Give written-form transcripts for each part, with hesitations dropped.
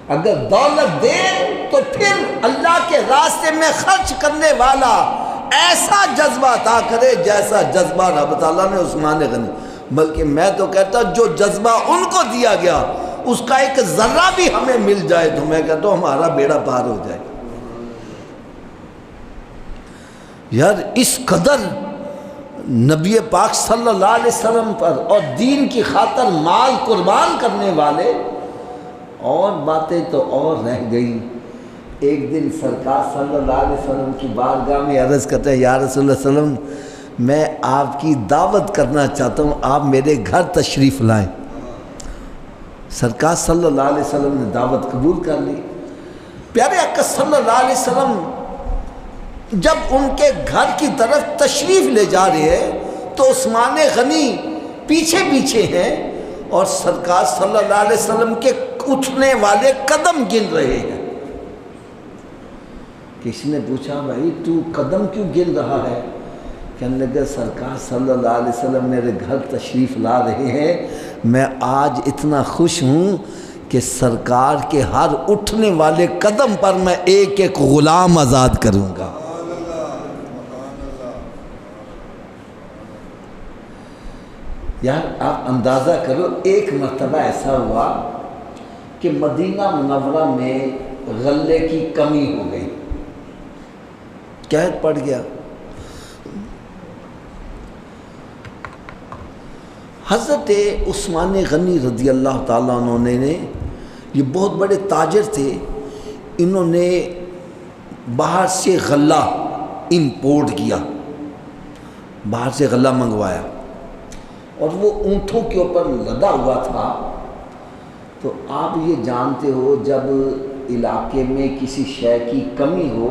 अगर दौलत दे तो फिर अल्लाह के रास्ते में खर्च करने वाला ऐसा जज्बा अता करे जैसा जज्बा रब ताला ने उस्मान गनी, बल्कि मैं तो कहता जो जज्बा उनको दिया गया उसका एक जर्रा भी हमें मिल जाए तो मैं कहता हूँ हमारा बेड़ा पार हो जाए। यार इस कदर नबी पाक सल्लल्लाहु अलैहि वसल्लम पर और दीन की खातर माल कुर्बान करने वाले, और बातें तो और रह गई। एक दिन सरकार सल्लल्लाहु अलैहि वसल्लम की बारगाह में अर्ज़ करते हैं, या रसूलुल्लाह सल्लम मैं आपकी दावत करना चाहता हूँ, आप मेरे घर तशरीफ़ लाएं। सरकार सल्लल्लाहु अलैहि वसल्लम ने दावत कबूल कर ली। प्यारे आका सल्लल्लाहु अलैहि वसल्लम जब उनके घर की तरफ तशरीफ़ ले जा रहे हैं तो उस्मान गनी पीछे पीछे हैं और सरकार सल्लल्लाहु अलैहि वसल्लम के उठने वाले कदम गिन रहे हैं। किसी ने पूछा भाई तू कदम क्यों गिन रहा है? कहने लगे सरकार सल्लल्लाहु अलैहि वसल्लम मेरे घर तशरीफ़ ला रहे हैं, मैं आज इतना खुश हूँ कि सरकार के हर उठने वाले कदम पर मैं एक एक ग़ुलाम आज़ाद करूँगा। यार आप अंदाज़ा करो, एक मरतबा ऐसा हुआ कि मदीना मुनव्वरा में गल्ले की कमी हो गई, कहर पड़ गया। हज़रत उस्मान गनी रज़ी अल्लाह ताला अन्हु ने ये बहुत बड़े ताजिर थे, इन्होंने बाहर से गल्ला इंपोर्ट किया, बाहर से गल्ला मंगवाया और वो ऊँटों के ऊपर लदा हुआ था। तो आप ये जानते हो जब इलाके में किसी शय की कमी हो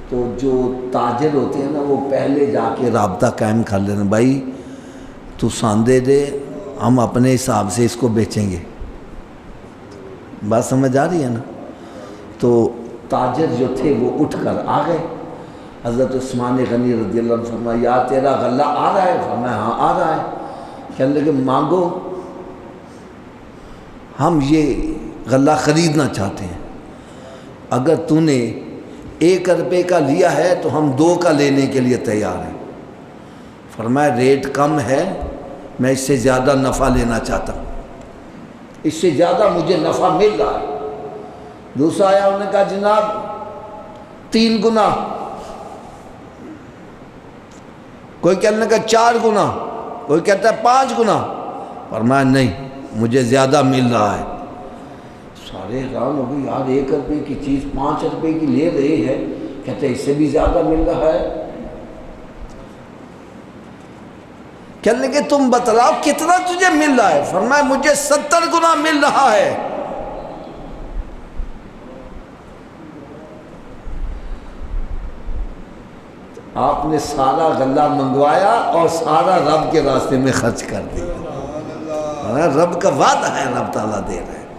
तो जो ताजिर होते हैं ना वो पहले जाके राब्ता कायम कर लेना, भाई तू सांदे दे हम अपने हिसाब से इसको बेचेंगे। बात समझ आ रही है ना? तो ताजिर जो थे वो उठकर आ गए। हज़रत उस्मान गनी रज़ी अल्लाह अन्हु फरमाया या तेरा गल्ला आ रहा है? फरमाया हाँ आ रहा है। कहने लगे मांगो, हम ये गल्ला ख़रीदना चाहते हैं, अगर तूने 1 रुपये का लिया है तो हम 2 का लेने के लिए तैयार हैं। फरमाया रेट कम है, मैं इससे ज़्यादा नफ़ा लेना चाहता हूँ, इससे ज़्यादा मुझे नफ़ा मिल रहा है। दूसरा आया, उन्होंने कहा जनाब 3 गुना, कोई कहने का 4 गुना, कोई कहता है 5 गुना। फरमाया नहीं मुझे ज़्यादा मिल रहा है। सारे हैरान हो गए, यार 1 रुपये की चीज़ 5 रुपये की ले रहे हैं, कहते इससे भी ज़्यादा मिल रहा है। कहने लगे तुम बतलाओ कितना तुझे मिल रहा है? फरमाया मुझे 70 गुना मिल रहा है। आपने सारा गल्ला मंगवाया और सारा रब के रास्ते में खर्च कर दिया। रब का वादा है, रब ताला दे रहे हैं।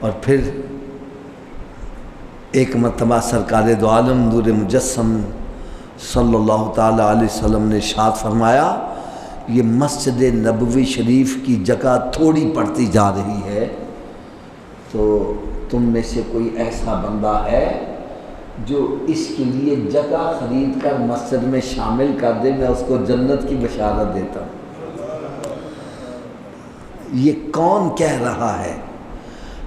और फिर एक मरतबा सरकार दो आलम नूर मुजस्सम सल्लल्लाहु ताला अलैहि वसल्लम ने इरशाद फरमाया, ये मस्जिद नबवी शरीफ की जगह थोड़ी पड़ती जा रही है, तो तुम में से कोई ऐसा बंदा है जो इसके लिए जगह खरीद कर मस्जिद में शामिल कर दे, मैं उसको जन्नत की बशारत देता हूँ। ये कौन कह रहा है?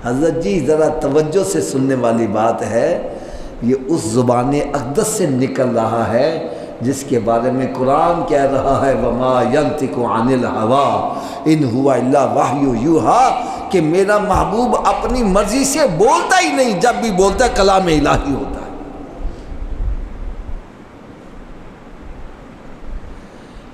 हज़रत जी ज़रा तवज्जो से सुनने वाली बात है, ये उस ज़ुबान अक़दस से निकल रहा है जिसके बारे में कुरान कह रहा है वमा यंतिकु अनिल हवा इन हुवा इल्ला वहयु यूहा, कि मेरा महबूब अपनी मर्जी से बोलता ही नहीं, जब भी बोलता है कलाम इलाही होता है।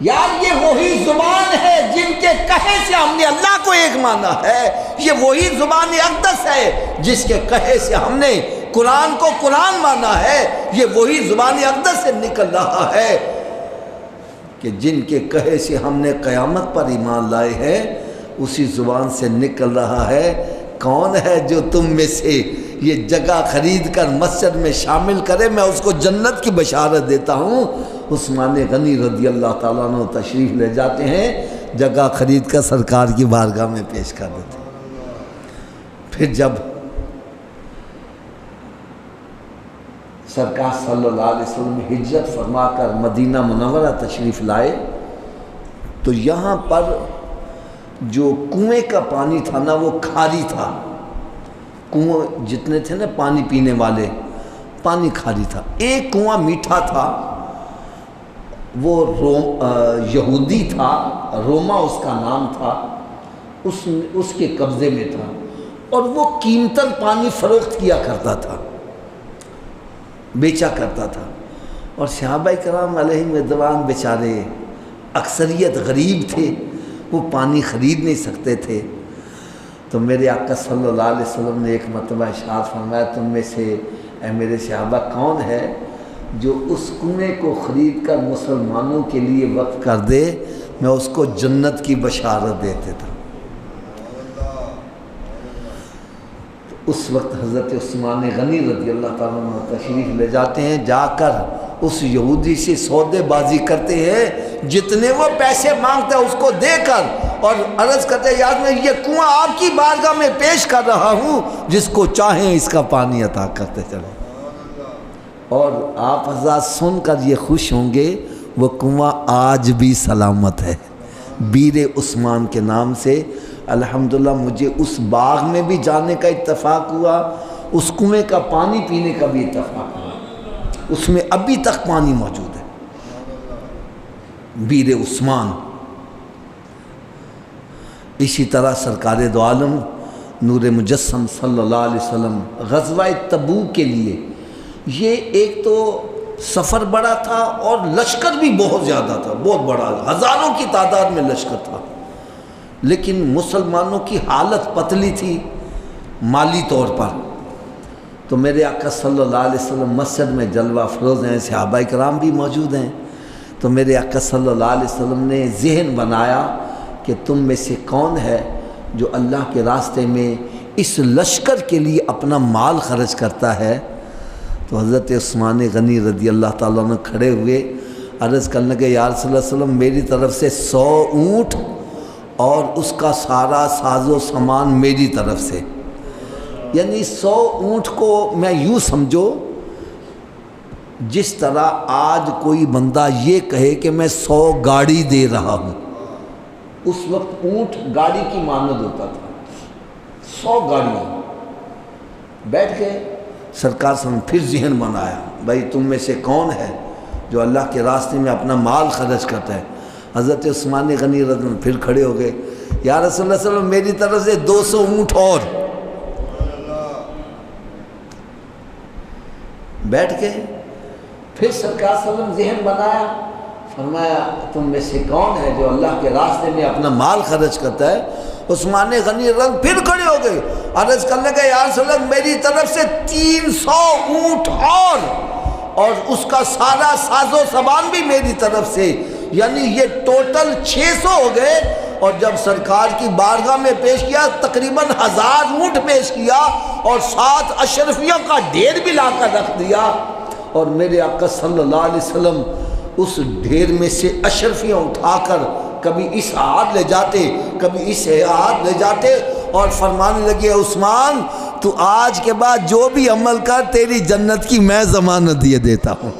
यार ये वही जुबान है जिनके कहे से हमने अल्लाह को एक माना है, ये वही जुबान अक़दस है जिसके कहे से हमने कुरान को कुरान माना है, ये वही जुबान अक़दस से निकल रहा है कि जिनके कहे से हमने क़यामत पर ईमान लाए हैं, उसी ज़ुबान से निकल रहा है। कौन है जो तुम में से ये जगह ख़रीद कर मस्जिद में शामिल करे, मैं उसको जन्नत की बशारत देता हूँ। उस्मान गनी रज़ी अल्लाह ताला अन्हु तशरीफ़ ले जाते हैं, जगह खरीद कर सरकार की बारगाह में पेश कर देते। फिर जब सरकार सल्लल्लाहु अलैहि वसल्लम हिज्रत फरमा कर मदीना मुनव्वरा तशरीफ़ लाए तो यहाँ पर जो कुएं का पानी था ना वो खारी था। कुएं जितने थे ना पानी पीने वाले, पानी खारी था। एक कुआं मीठा था, वो यहूदी था, रोमा उसका नाम था, उसके कब्ज़े में था और वो कीमतन पानी फ़रोख्त किया करता था, बेचा करता था। और सहाबाए किराम अलैहिम रिज़वान बेचारे अक्सरियत गरीब थे, वो पानी ख़रीद नहीं सकते थे। तो मेरे आका सल्लल्लाहु अलैहि वसल्लम ने एक मरतबा इरशाद फरमाया, तुम में से ऐ मेरे सहाबा कौन है जो उस कुएं को ख़रीद कर मुसलमानों के लिए वक्फ कर दे, मैं उसको जन्नत की बशारत देते था। उस वक्त हज़रत उस्मान गनी रज़ी अल्लाह ताला अन्हु तशरीफ़ ले जाते हैं, जाकर उस यहूदी से सौदेबाजी करते हैं, जितने वो पैसे मांगता है उसको देकर, और अर्ज़ करते हैं यार मैं ये कुआं आपकी बारगाह में पेश कर रहा हूँ, जिसको चाहें इसका पानी अता करते चले। और आप हज़रात सुनकर ये खुश होंगे, वो कुआं आज भी सलामत है बीर उस्मान के नाम से। अल्हम्दुलिल्लाह मुझे उस बाग में भी जाने का इत्तफ़ाक़ हुआ, उस कुएं का पानी पीने का भी इत्तफ़ाक़ हुआ, उसमें अभी तक पानी मौजूद है। बीर उस्मान। इसी तरह सरकार दो आलम नूर मुजस्सम सल्लल्लाहु अलैहि वसल्लम ग़ज़वा तबूक के लिए, ये एक तो सफ़र बड़ा था और लश्कर भी बहुत ज़्यादा था, बहुत बड़ा, हज़ारों की तादाद में लश्कर था, लेकिन मुसलमानों की हालत पतली थी माली तौर पर। तो मेरे आका सल्लल्लाहु अलैहि वसल्लम मस्जिद में जलवा अफरोज़ हैं, सहाबाए किराम भी मौजूद हैं। तो मेरे आका सल्लल्लाहु अलैहि वसल्लम ने ज़हन बनाया कि तुम में से कौन है जो अल्लाह के रास्ते में इस लश्कर के लिए अपना माल खर्च करता है। तो हज़रत उस्मान गनी रज़ी अल्लाह ताला अन्हु खड़े हुए, अर्ज़ करने लगे, या रसूल अल्लाह सल्लम मेरी तरफ़ से 100 ऊँट और उसका सारा साजो सामान मेरी तरफ़ से, यानी 100 ऊँट को मैं यूँ समझो जिस तरह आज कोई बंदा ये कहे कि मैं 100 गाड़ी दे रहा हूँ। उस वक्त ऊँट गाड़ी की मानद होता था, 100 गाड़ियाँ। बैठ गए, सरकार से फिर ज़हन बनाया, भाई तुम में से कौन है जो अल्लाह के रास्ते में अपना माल खर्च करता है। हज़रत उस्मान गनी रज़ी फिर खड़े हो गए, या रसूलल्लाह सल्लल्लाहु अलैहि वसल्लम मेरी तरफ से 200 ऊँट और। बैठ गए, फिर सरकार सल्लम ज़हन बनाया, फरमाया तुम में से कौन है जो अल्लाह के रास्ते में अपना माल खर्च करता है। उस्मान गनी रज़ी फिर खड़े हो गए, अर्ज़ करने का या रसूल अल्लाह मेरी तरफ से 300 ऊँट और उसका सारा साजो सामान भी मेरी तरफ से, यानी ये टोटल 600 हो गए। और जब सरकार की बारगाह में पेश किया, तकरीबन 1000 ऊँट पेश किया और 7 अशरफियों का ढेर भी लाकर रख दिया। और मेरे आका सल्लल्लाहु अलैहि वसल्लम उस ढेर में से अशरफियाँ उठाकर कभी इस हाथ ले जाते, कभी इस हाथ ले जाते और फरमाने लगे, उस्मान तू आज के बाद जो भी अमल कर, तेरी जन्नत की मैं ज़मानत दिए देता हूँ।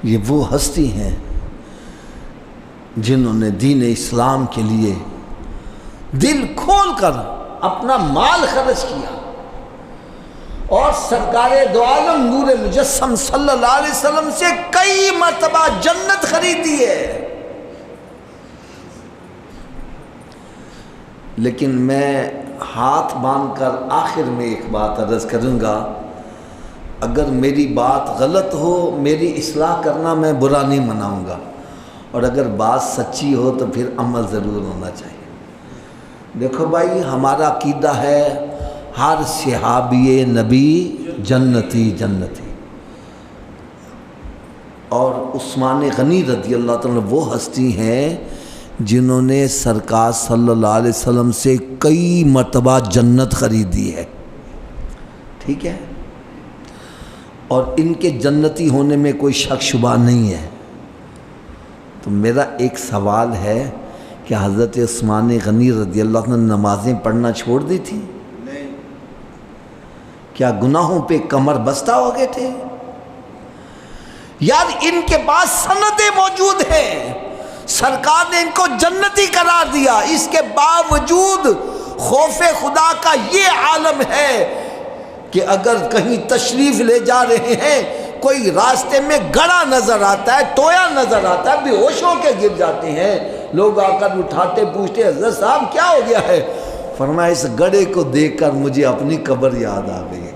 ये वो हस्ती हैं जिन्होंने दीन इस्लाम के लिए दिल खोल कर अपना माल खर्च किया और सरकारे दो आलम नूर मुजस्सम सल्लल्लाहु अलैहि वसल्लम से कई मरतबा जन्नत खरीदी है। लेकिन मैं हाथ बांधकर आखिर में एक बात अर्ज़ करूँगा, अगर मेरी बात गलत हो मेरी इस्लाह करना, मैं बुरा नहीं मनाऊँगा, और अगर बात सच्ची हो तो फिर अमल ज़रूर होना चाहिए। देखो भाई, हमारा अकीदा है हर सहाबी नबी जन्नती जन्नती, और उस्मान गनी रज़ी अल्लाह ताला वो हस्ती हैं जिन्होंने सरकार सल्लल्लाहु अलैहि वसल्लम से कई मरतबा जन्नत खरीदी है। ठीक है, और इनके जन्नती होने में कोई शक शुबा नहीं है। तो मेरा एक सवाल है कि हज़रत उस्मान गनी रज़ी अल्लाह अन्हु ने नमाज़ें पढ़ना छोड़ दी थी? नहीं। क्या गुनाहों पे कमर बस्ता हो गए थे? यार इनके पास सनदें मौजूद हैं, सरकार ने इनको जन्नती करार दिया, इसके बावजूद खौफे खुदा का ये आलम है कि अगर कहीं तशरीफ ले जा रहे हैं, कोई रास्ते में गड़ा नजर आता है, टोया नजर आता है, बेहोश होकर गिर जाते हैं, लोग आकर उठाते पूछते हज़रत साहब क्या हो गया है? फरमाया इस गड़े को देखकर मुझे अपनी कब्र याद आ गई।